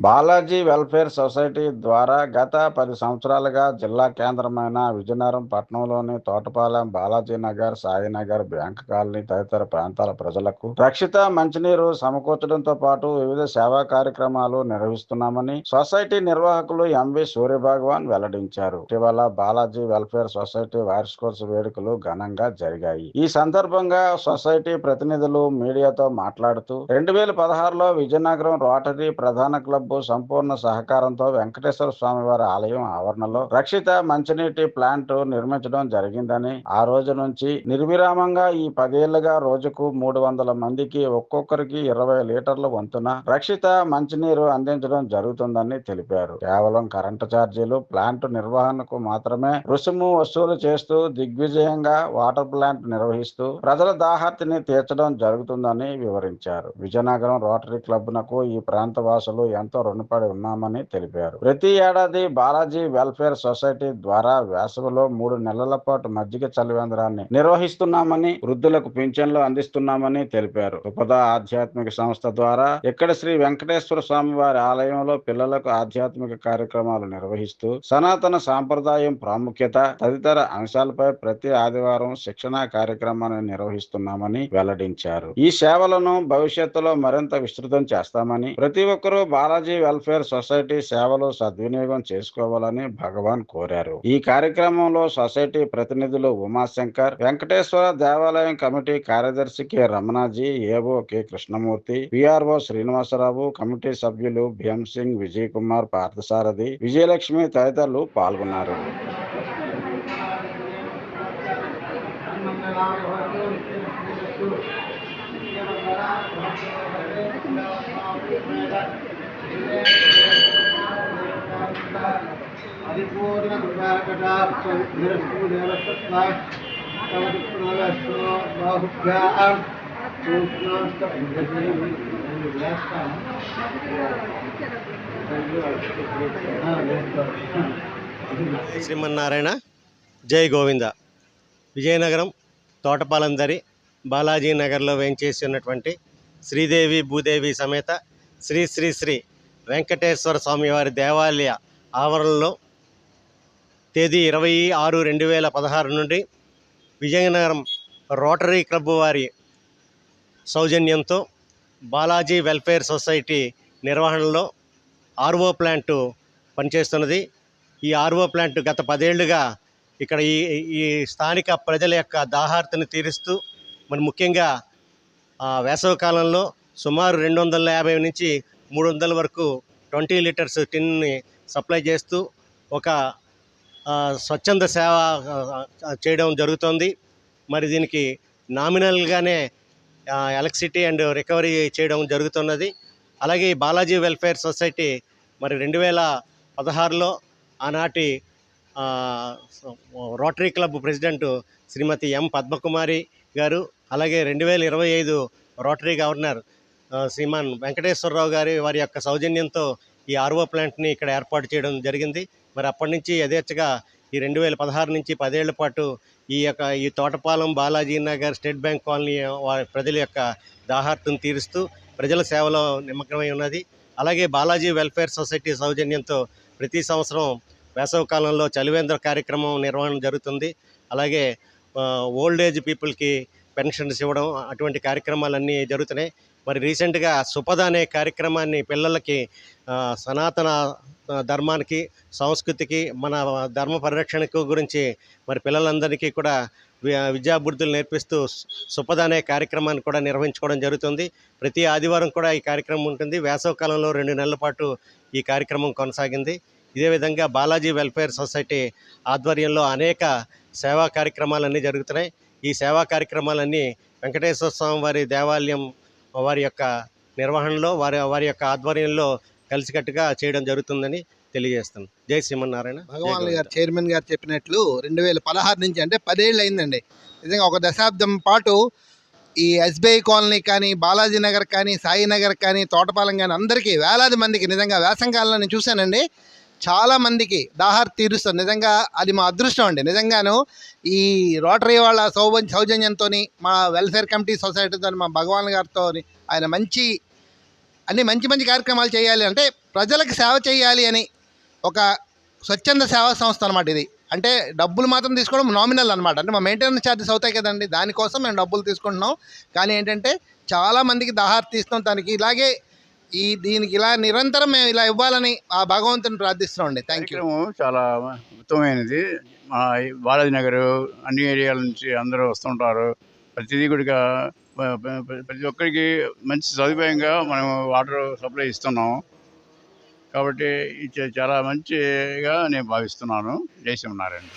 Balaji welfare society ద్వారా గత 10 సంవత్సరాలుగా జిల్లా కేంద్రమైన విజయనగరం పట్టణంలోని తోటపాలెం, బాలాజీనగర్, సాయినగర్, బ్యాంక్ కాలనీ తదితర ప్రాంతాల ప్రజలకు రక్షిత మంచినీరు సమకూర్చడంతో పాటు వివిధ సేవా కార్యక్రమాలు నిర్వహిస్తున్నామని సొసైటీ నిర్వాహకులు ఎంవి సూర్యభగవాన్ వెల్లడించారు. ఇటీవల బాలాజీ వెల్ఫేర్ సొసైటీ వార్షికోత్సవ వేడుకలు ఘనంగా జరిగాయి. ఈ సందర్భంగా సొసైటీ ప్రతినిధులు మీడియాతో మాట్లాడుతూ 2016లో విజయనగరం రోటరీ ప్రధాన క్లబ్ సంపూర్ణ సహకారంతో వెంకటేశ్వర స్వామి వారి ఆలయం ఆవరణలో రక్షిత మంచినీటి ప్లాంట్ నిర్మించడం జరిగిందని, ఆ రోజు నుంచి నిర్విరామంగా ఈ 10 ఏళ్లుగా రోజుకు 300 మందికి ఒక్కొక్కరికి 20 లీటర్ల వంతున రక్షిత మంచినీరు అందించడం జరుగుతుందని తెలిపారు. కేవలం కరెంటు ఛార్జీలు, ప్లాంట్ నిర్వహణకు మాత్రమే రుసుము వసూలు చేస్తూ దిగ్విజయంగా వాటర్ ప్లాంట్ నిర్వహిస్తూ ప్రజల దాహార్తిని తీర్చడం జరుగుతుందని వివరించారు. విజయనగరం రోటరీ క్లబ్ నకు ఈ ప్రాంత వాసులు ఎంతో రుణపడి ఉన్నామని తెలిపారు. ప్రతి ఏడాది బాలాజీ వెల్ఫేర్ సొసైటీ ద్వారా వేసవిలో 3 నెలల పాటు మజ్జిగ చలివేంద్రాన్ని నిర్వహిస్తున్నామని, వృద్ధులకు పింఛన్లు అందిస్తున్నామని తెలిపారు. ఉపద ఆధ్యాత్మిక సంస్థ ద్వారా ఇక్కడ శ్రీ వెంకటేశ్వర స్వామి వారి ఆలయంలో పిల్లలకు ఆధ్యాత్మిక కార్యక్రమాలు నిర్వహిస్తూ సనాతన సాంప్రదాయం ప్రాముఖ్యత తదితర అంశాలపై ప్రతి ఆదివారం శిక్షణా కార్యక్రమాన్ని నిర్వహిస్తున్నామని వెల్లడించారు. ఈ సేవలను భవిష్యత్తులో మరింత విస్తృతం చేస్తామని, ప్రతి ఒక్కరూ బాలాజీ వెల్ఫేర్ సొసైటీ సేవలు సద్వినియోగం చేసుకోవాలని భగవాన్ కోరారు. ఈ కార్యక్రమంలో సొసైటీ ప్రతినిధులు ఉమాశంకర్, వెంకటేశ్వర దేవాలయం కమిటీ కార్యదర్శి K Ramanaji, AO K Krishnamurthy, PRO Srinivasarao, committee సభ్యులు భీంసింగ్, విజయ్ కుమార్, పార్థసారథి, విజయలక్ష్మి తదితరులు పాల్గొన్నారు. శ్రీమన్నారాయణ, జై గోవింద. విజయనగరం తోటపాలెం దరి బాలాజీ నగర్లో వేంచేసి ఉన్నటువంటి శ్రీదేవి భూదేవి సమేత శ్రీ శ్రీ శ్రీ వెంకటేశ్వర స్వామివారి దేవాలయ ఆవరణలో తేదీ 26/2016 నుండి విజయనగరం రోటరీ క్లబ్ వారి సౌజన్యంతో బాలాజీ వెల్ఫేర్ సొసైటీ నిర్వహణలో ఆర్ఓ ప్లాంటు పనిచేస్తున్నది. ఈ ఆర్ఓ ప్లాంట్ గత 10 ఏళ్లుగా ఇక్కడ ఈ స్థానిక ప్రజల యొక్క దాహార్తిని తీరుస్తూ, మరి ముఖ్యంగా వేసవి కాలంలో సుమారు 250 నుంచి 300 వరకు 20 లీటర్స్ టిన్ని సప్లై చేస్తూ ఒక స్వచ్ఛంద సేవ చేయడం జరుగుతోంది. మరి దీనికి నామినల్గానే ఎలక్ట్రిసిటీ అండ్ రికవరీ చేయడం జరుగుతున్నది. అలాగే బాలాజీ వెల్ఫేర్ సొసైటీ మరి 2016లో ఆనాటి రోటరీ క్లబ్ ప్రెసిడెంట్ శ్రీమతి ఎం పద్మకుమారి గారు, అలాగే 2025 రోటరీ గవర్నర్ శ్రీమాన్ వెంకటేశ్వరరావు వారి యొక్క సౌజన్యంతో ఈ ఆర్ఓ ప్లాంట్ని ఇక్కడ ఏర్పాటు చేయడం జరిగింది. మరి అప్పటి నుంచి యథేచ్ఛగా ఈ 2016 నుంచి 10 ఏళ్ల పాటు ఈ Thotapalem, Balaji Nagar, state bank colony ప్రజల యొక్క దాహార్తిని తీరుస్తూ ప్రజల సేవలో నిమగ్నమై ఉన్నది. అలాగే బాలాజీ వెల్ఫేర్ సొసైటీ సౌజన్యంతో ప్రతి సంవత్సరం వేసవి కాలంలో చలివేంద్ర కార్యక్రమం నిర్వహణ జరుగుతుంది. అలాగే ఓల్డ్ ఏజ్ పీపుల్కి పెన్షన్స్ ఇవ్వడం, అటువంటి కార్యక్రమాలన్నీ జరుగుతున్నాయి. మరి రీసెంట్గా సుపద అనే కార్యక్రమాన్ని పిల్లలకి సనాతన ధర్మానికి, సంస్కృతికి, మన ధర్మ పరిరక్షణకు గురించి మరి పిల్లలందరికీ కూడా విద్యాబుద్ధులు నేర్పిస్తూ సుపద అనే కార్యక్రమాన్ని కూడా నిర్వహించుకోవడం జరుగుతుంది. ప్రతి ఆదివారం కూడా ఈ కార్యక్రమం ఉంటుంది. వేసవి కాలంలో 2 నెలల పాటు ఈ కార్యక్రమం కొనసాగింది. ఇదే విధంగా బాలాజీ వెల్ఫేర్ సొసైటీ ఆధ్వర్యంలో అనేక సేవా కార్యక్రమాలన్నీ జరుగుతున్నాయి. ఈ సేవా కార్యక్రమాలన్నీ వెంకటేశ్వర స్వామి వారి దేవాలయం వారి యొక్క నిర్వహణలో, వారి యొక్క ఆధ్వర్యంలో కలిసికట్టుగా చేయడం జరుగుతుందని తెలియజేస్తాను. జై శ్రీమన్నారాయణ. భగవాన్ గారు చైర్మన్ గారు చెప్పినట్లు 2016 నుంచి అంటే 10 ఏళ్ళు అయిందండి. నిజంగా ఒక దశాబ్దం పాటు ఈ ఎస్బీఐ కాలనీ కానీ, బాలాజీ నగర్ కానీ, సాయి నగర్ కానీ, తోటపాలెం కానీ అందరికీ వేలాది మందికి నిజంగా వేసంకాలంలో నేను చూశానండి. చాలామందికి దాహార్తి తీరుస్తుంది. నిజంగా అది మా అదృష్టం అండి. నిజంగాను ఈ రోటరీ వాళ్ళ సౌజన్యంతో, మా వెల్ఫేర్ కమిటీ సొసైటీతో, మా భగవాన్ గారితో ఆయన మంచి అన్ని మంచి మంచి కార్యక్రమాలు చేయాలి అంటే ప్రజలకు సేవ చేయాలి అని ఒక స్వచ్ఛంద సేవా సంస్థ అనమాట ఇది. అంటే డబ్బులు మాత్రం తీసుకోవడం నామినల్ అనమాట. అంటే మా మెయింటెనెన్స్ ఛార్జెస్ అవుతాయి కదండి, దానికోసం మేము డబ్బులు తీసుకుంటున్నాం. కానీ ఏంటంటే చాలామందికి దాహార్ తీస్తాం, దానికి ఇలాగే దీనికి ఇలా నిరంతరం మేము ఇలా ఇవ్వాలని ఆ భగవంతుని ప్రార్థిస్తున్నాం అండి. Thank you. కార్యక్రమం చాలా ఉత్తమమైనది. మా బాలాజీ నగర్ అన్ని ఏరియాల నుంచి అందరూ వస్తుంటారు. ప్రతిదీ కూడా ప్రతి ఒక్కరికి మంచి సదుపాయంగా మనం వాటర్ సప్లై ఇస్తున్నాం. కాబట్టి ఇది చాలా మంచిగా నేను భావిస్తున్నాను. జై శ్రీమన్నారాయణ.